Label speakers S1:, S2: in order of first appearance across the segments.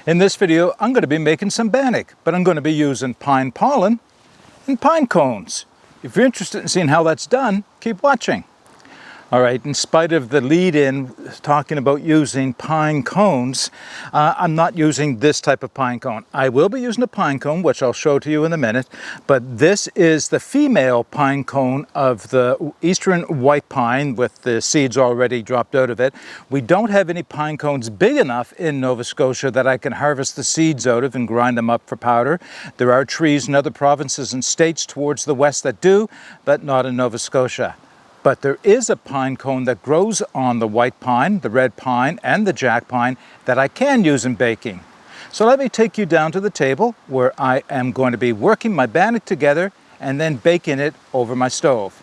S1: In this video, I'm going to be making some bannock, but I'm going to be using pine pollen and pine cones. If you're interested in seeing how that's done, keep watching. All right, in spite of the lead-in talking about using pine cones, I'm not using this type of pine cone. I will be using a pine cone, which I'll show to you in a minute, but this is the female pine cone of the eastern white pine with the seeds already dropped out of it. We don't have any pine cones big enough in Nova Scotia that I can harvest the seeds out of and grind them up for powder. There are trees in other provinces and states towards the west that do, but not in Nova Scotia. But there is a pine cone that grows on the white pine, the red pine, and the jack pine that I can use in baking. So let me take you down to the table where I am going to be working my bannock together and then baking it over my stove.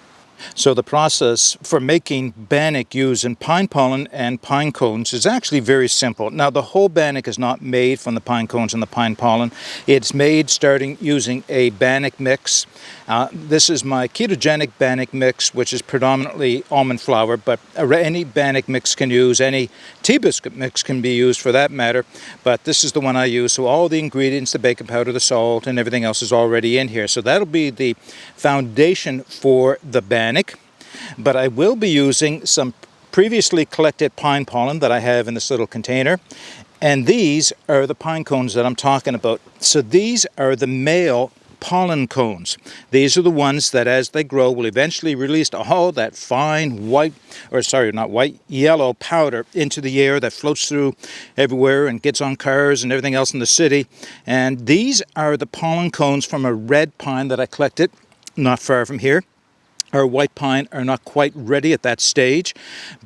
S1: So the process for making bannock using pine pollen and pine cones is actually very simple. Now the whole bannock is not made from the pine cones and the pine pollen. It's made starting using a bannock mix. This is my ketogenic bannock mix, which is predominantly almond flour, but any bannock mix can use, any tea biscuit mix can be used for that matter, but this is the one I use. So all the ingredients, the baking powder, the salt, and everything else is already in here. So that'll be the foundation for the bannock. But I will be using some previously collected pine pollen that I have in this little container, and these are the pine cones that I'm talking about. So these are the male pollen cones. These are the ones that as they grow will eventually release all that fine yellow powder into the air that floats through everywhere and gets on cars and everything else in the city. And these are the pollen cones from a red pine that I collected not far from here. Our white pine are not quite ready at that stage,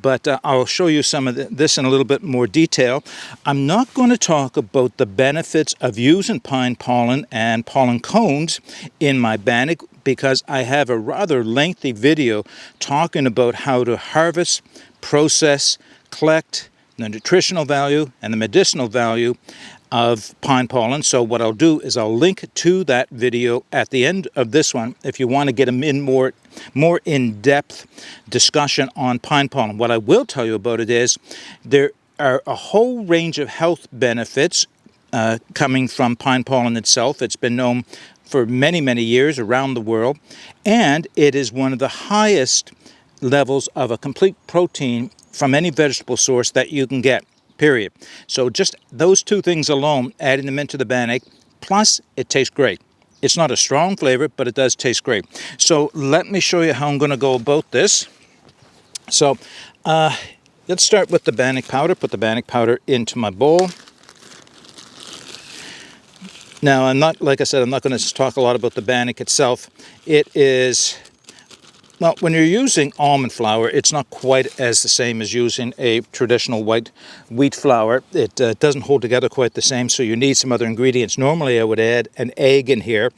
S1: but I'll show you some of this in a little bit more detail. I'm not going to talk about the benefits of using pine pollen and pollen cones in my bannock because I have a rather lengthy video talking about how to harvest, process, collect the nutritional value and the medicinal value of pine pollen. So what I'll do is I'll link to that video at the end of this one if you want to get a more in-depth discussion on pine pollen. What I will tell you about it is there are a whole range of health benefits coming from pine pollen itself. It's been known for many, many years around the world, and it is one of the highest levels of a complete protein from any vegetable source that you can get. Period. So just those two things alone, adding them into the bannock, plus it tastes great. It's not a strong flavor, but it does taste great. So let me show you how I'm going to go about this. So let's start with the bannock powder. Put the bannock powder into my bowl. Now like I said, I'm not going to talk a lot about the bannock itself. It is... Well, when you're using almond flour, it's not quite as the same as using a traditional white wheat flour. It doesn't hold together quite the same, so you need some other ingredients. Normally, I would add an egg in here,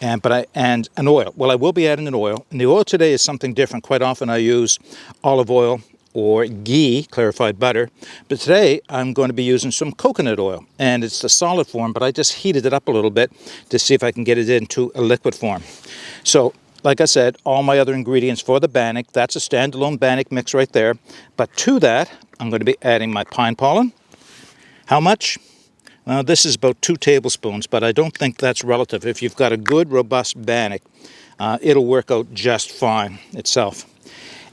S1: and an oil. Well, I will be adding an oil, and the oil today is something different. Quite often, I use olive oil or ghee, clarified butter, but today I'm going to be using some coconut oil, and it's the solid form, but I just heated it up a little bit to see if I can get it into a liquid form. So, like I said, all my other ingredients for the bannock, that's a standalone bannock mix right there. But to that, I'm going to be adding my pine pollen. How much? Well, this is about 2 tablespoons, but I don't think that's relative. If you've got a good, robust bannock, it'll work out just fine itself.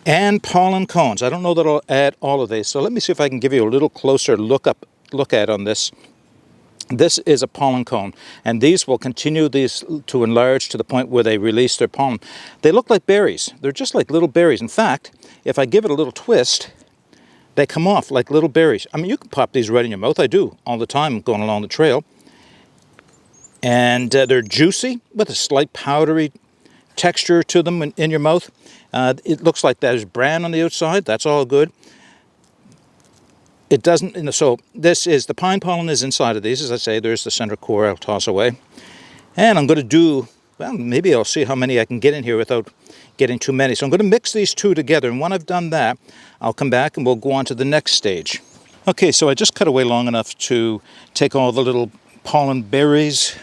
S1: And pollen cones. I don't know that I'll add all of these, so let me see if I can give you a little closer look at on this. This is a pollen cone, and these will continue to enlarge to the point where they release their pollen. They look like berries. They're just like little berries. In fact, if I give it a little twist, they come off like little berries. I mean, you can pop these right in your mouth. I do all the time going along the trail. And they're juicy with a slight powdery texture to them in your mouth. It looks like there's bran on the outside. That's all good. It doesn't, so this is, the pine pollen is inside of these. As I say, there's the center core I'll toss away. And I'm going to do, well, maybe I'll see how many I can get in here without getting too many. So I'm going to mix these two together, and when I've done that, I'll come back and we'll go on to the next stage. Okay, so I just cut away long enough to take all the little pollen berries,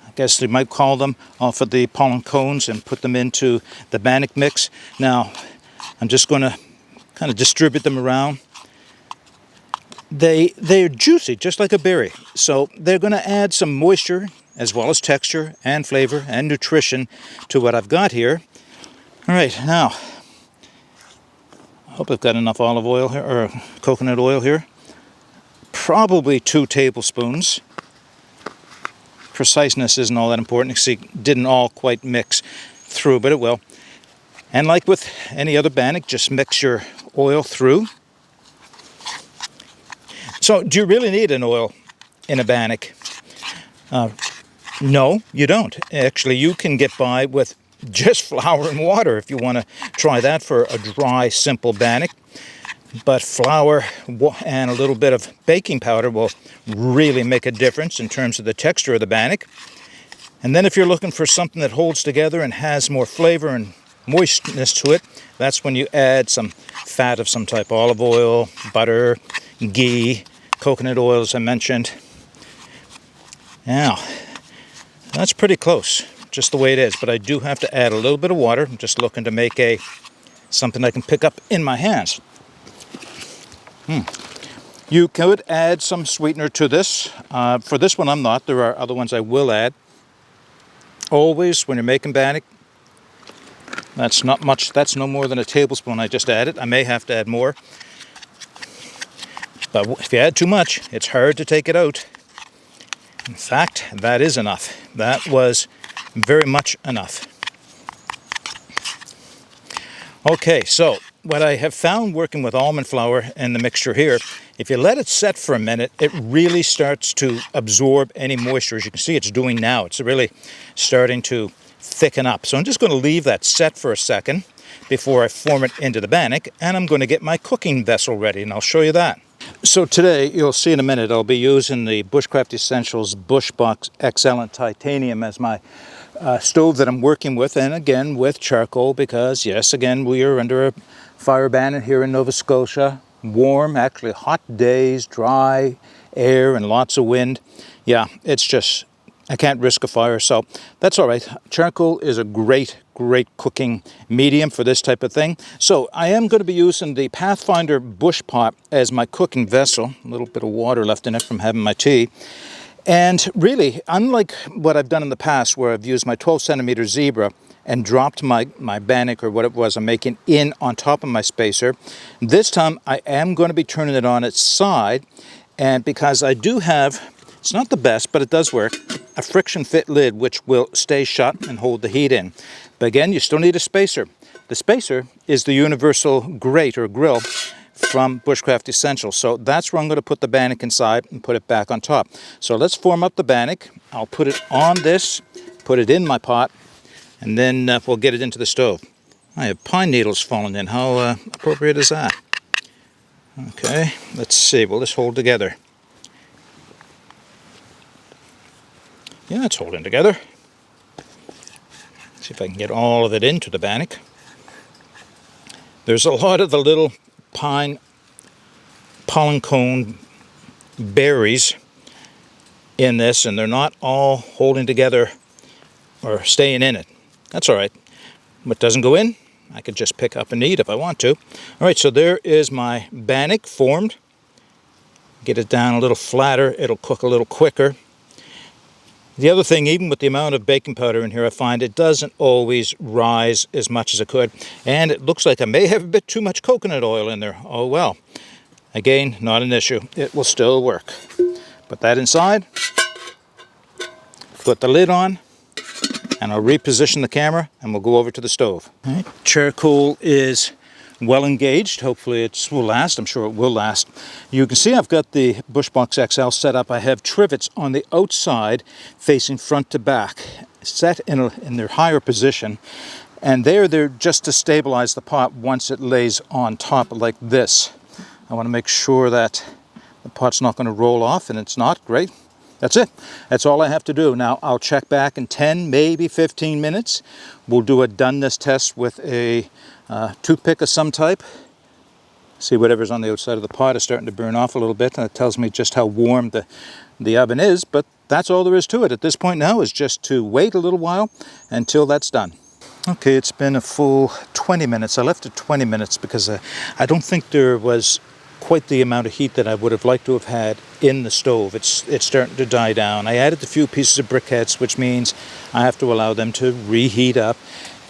S1: I guess you might call them, off of the pollen cones and put them into the bannock mix. Now, I'm just going to kind of distribute them around. they're juicy, just like a berry. So they're going to add some moisture, as well as texture and flavor and nutrition to what I've got here. All right, now, I hope I've got enough olive oil here, or coconut oil here. Probably 2 tablespoons. Preciseness isn't all that important. See, it didn't all quite mix through, but it will. And like with any other bannock, just mix your oil through. So, do you really need an oil in a bannock? No, you don't. Actually, you can get by with just flour and water if you want to try that for a dry, simple bannock. But flour and a little bit of baking powder will really make a difference in terms of the texture of the bannock. And then if you're looking for something that holds together and has more flavor and moistness to it, that's when you add some fat of some type, olive oil, butter, ghee, coconut oil, as I mentioned. Now, that's pretty close, just the way it is, but I do have to add a little bit of water. I'm just looking to make something I can pick up in my hands. You could add some sweetener to this. For this one, I'm not. There are other ones I will add. Always, when you're making bannock, that's not much. That's no more than a tablespoon I just added. I may have to add more. But if you add too much, it's hard to take it out. In fact, that is enough. That was very much enough. Okay, so what I have found working with almond flour and the mixture here, if you let it set for a minute, it really starts to absorb any moisture. As you can see, it's doing now. It's really starting to thicken up. So I'm just going to leave that set for a second before I form it into the bannock, and I'm going to get my cooking vessel ready, and I'll show you that. So today, you'll see in a minute, I'll be using the Bushcraft Essentials Bushbox XL in titanium as my stove that I'm working with, and again with charcoal, because yes, again, we are under a fire ban here in Nova Scotia. Warm, actually hot days, dry air and lots of wind. Yeah, it's just, I can't risk a fire, so that's all right. Charcoal is a great cooking medium for this type of thing. So I am going to be using the Pathfinder bush pot as my cooking vessel. A little bit of water left in it from having my tea. And really, unlike what I've done in the past where I've used my 12 centimeter zebra and dropped my bannock or what it was I'm making in on top of my spacer, this time I am going to be turning it on its side. And because I do have, it's not the best, but it does work, a friction fit lid which will stay shut and hold the heat in. But again, you still need a spacer. The spacer is the universal grate or grill from Bushcraft Essentials. So that's where I'm going to put the bannock inside and put it back on top. So let's form up the bannock. I'll put it on this, put it in my pot, and then we'll get it into the stove. I have pine needles falling in. How appropriate is that? Okay, let's see. Will this hold together? Yeah, it's holding together. See if I can get all of it into the bannock. There's a lot of the little pine pollen cone berries in this, and they're not all holding together or staying in it. That's all right. What doesn't go in, I could just pick up and eat if I want to. All right, so there is my bannock formed. Get it down a little flatter, it'll cook a little quicker. The other thing, even with the amount of baking powder in here, I find it doesn't always rise as much as it could. And it looks like I may have a bit too much coconut oil in there. Oh well. Again, not an issue. It will still work. Put that inside. Put the lid on. And I'll reposition the camera and we'll go over to the stove. All right. Charcoal is well engaged. Hopefully it will last. I'm sure it will last. You can see I've got the Bushbox XL set up. I have trivets on the outside facing front to back, set in their higher position. And they're just to stabilize the pot once it lays on top like this. I want to make sure that the pot's not going to roll off, and it's not. Great. That's it. That's all I have to do. Now I'll check back in 10, maybe 15 minutes. We'll do a doneness test with a toothpick of some type. See, whatever's on the outside of the pot is starting to burn off a little bit, and it tells me just how warm the oven is. But that's all there is to it at this point now, is just to wait a little while until that's done. Okay, it's been a full 20 minutes. I left it 20 minutes because I don't think there was quite the amount of heat that I would have liked to have had in the stove. It's starting to die down. I added a few pieces of briquettes, which means I have to allow them to reheat up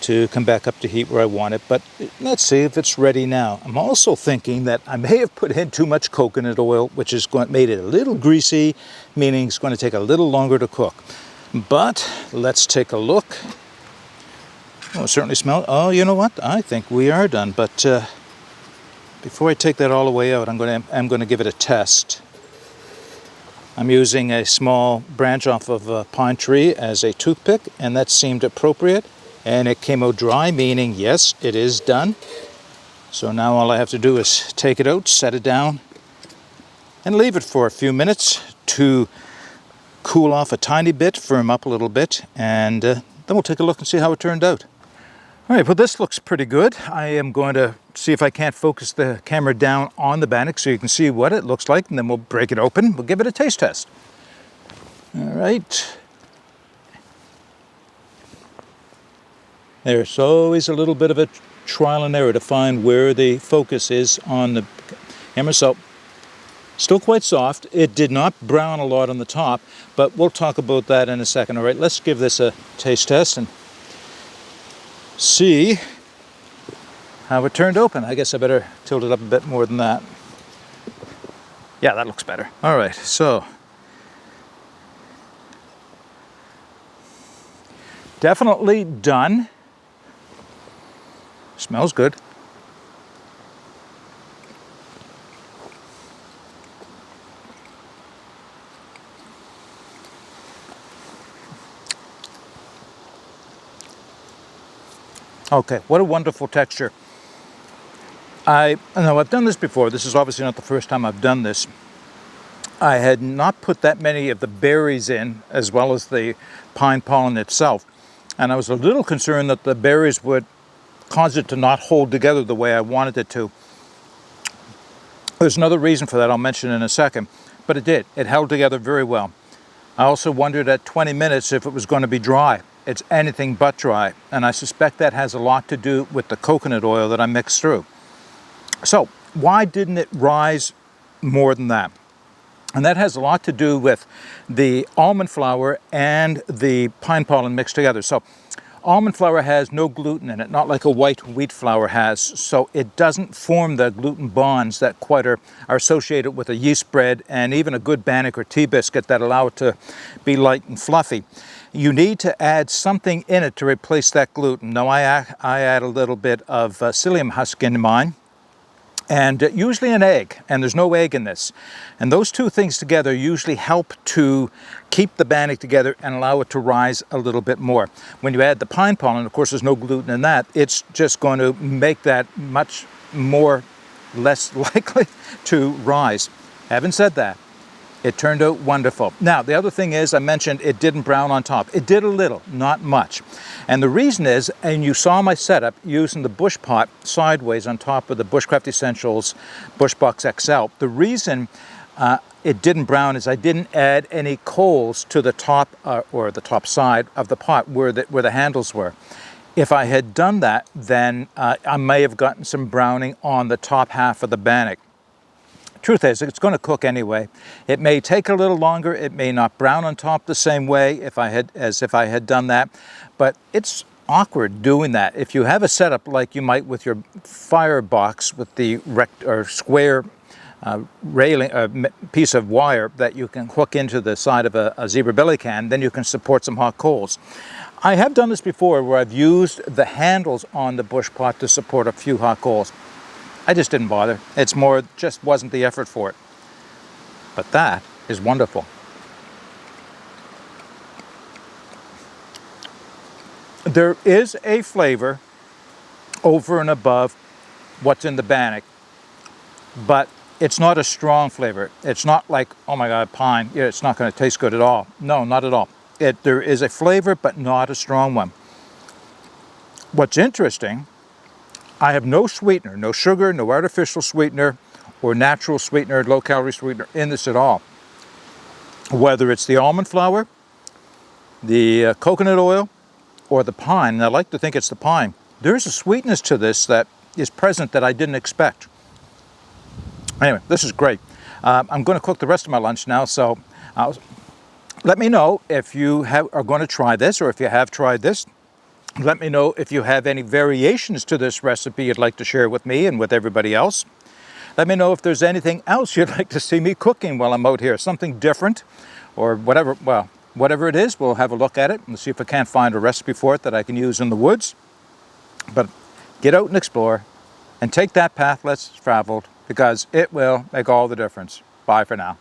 S1: to come back up to heat where I want it. But let's see if it's ready now. I'm also thinking that I may have put in too much coconut oil, which has made it a little greasy, meaning it's going to take a little longer to cook. But let's take a look. Oh, it certainly smells. Oh, you know what? I think we are done. But before I take that all the way out, I'm going to give it a test. I'm using a small branch off of a pine tree as a toothpick, and that seemed appropriate. And it came out dry, meaning yes, it is done. So now all I have to do is take it out, set it down, and leave it for a few minutes to cool off a tiny bit, firm up a little bit, and then we'll take a look and see how it turned out. All right, well, this looks pretty good. I am going to see if I can't focus the camera down on the bannock so you can see what it looks like, and then we'll break it open. We'll give it a taste test. All right. There's always a little bit of a trial and error to find where the focus is on the camera. So, still quite soft. It did not brown a lot on the top, but we'll talk about that in a second. All right, let's give this a taste test and see how it turned open. I guess I better tilt it up a bit more than that. Yeah, that looks better. All right, so definitely done. Smells good. Okay, what a wonderful texture. I know I've done this before. This is obviously not the first time I've done this. I had not put that many of the berries in, as well as the pine pollen itself. And I was a little concerned that the berries would cause it to not hold together the way I wanted it to. There's another reason for that I'll mention in a second, but it did. It held together very well. I also wondered at 20 minutes if it was going to be dry. It's anything but dry, and I suspect that has a lot to do with the coconut oil that I mixed through. So, why didn't it rise more than that? And that has a lot to do with the almond flour and the pine pollen mixed together. So, almond flour has no gluten in it, not like a white wheat flour has, so it doesn't form the gluten bonds that quite are associated with a yeast bread and even a good bannock or tea biscuit that allow it to be light and fluffy. You need to add something in it to replace that gluten. Now I add a little bit of psyllium husk in mine, and usually an egg, and there's no egg in this. And those two things together usually help to keep the bannock together and allow it to rise a little bit more. When you add the pine pollen, of course there's no gluten in that, it's just going to make that much less likely to rise. Having said that, it turned out wonderful. Now, the other thing is, I mentioned it didn't brown on top. It did a little, not much. And the reason is, and you saw my setup using the bush pot sideways on top of the Bushcraft Essentials Bush Box XL. The reason it didn't brown is I didn't add any coals to the top or the top side of the pot where the handles were. If I had done that, then I may have gotten some browning on the top half of the bannock. Truth is, it's going to cook anyway. It may take a little longer. It may not brown on top the same way as if I had done that, but it's awkward doing that. If you have a setup like you might with your firebox with the square railing, piece of wire that you can hook into the side of a zebra belly can, then you can support some hot coals. I have done this before where I've used the handles on the bush pot to support a few hot coals. I just didn't bother. It's more, just wasn't the effort for it. But that is wonderful. There is a flavor over and above what's in the bannock, but it's not a strong flavor. It's not like, oh my God, pine. Yeah, it's not going to taste good at all. No, not at all. There is a flavor, but not a strong one. What's interesting, I have no sweetener, no sugar, no artificial sweetener, or natural sweetener, low-calorie sweetener in this at all. Whether it's the almond flour, the coconut oil, or the pine, and I like to think it's the pine, there's a sweetness to this that is present that I didn't expect. Anyway, this is great. I'm going to cook the rest of my lunch now, so let me know if you are going to try this, or if you have tried this. Let me know if you have any variations to this recipe you'd like to share with me and with everybody else. Let me know if there's anything else you'd like to see me cooking while I'm out here, something different or whatever. Well, whatever it is, we'll have a look at it and see if I can't find a recipe for it that I can use in the woods. But get out and explore and take that path less traveled, because it will make all the difference. Bye for now.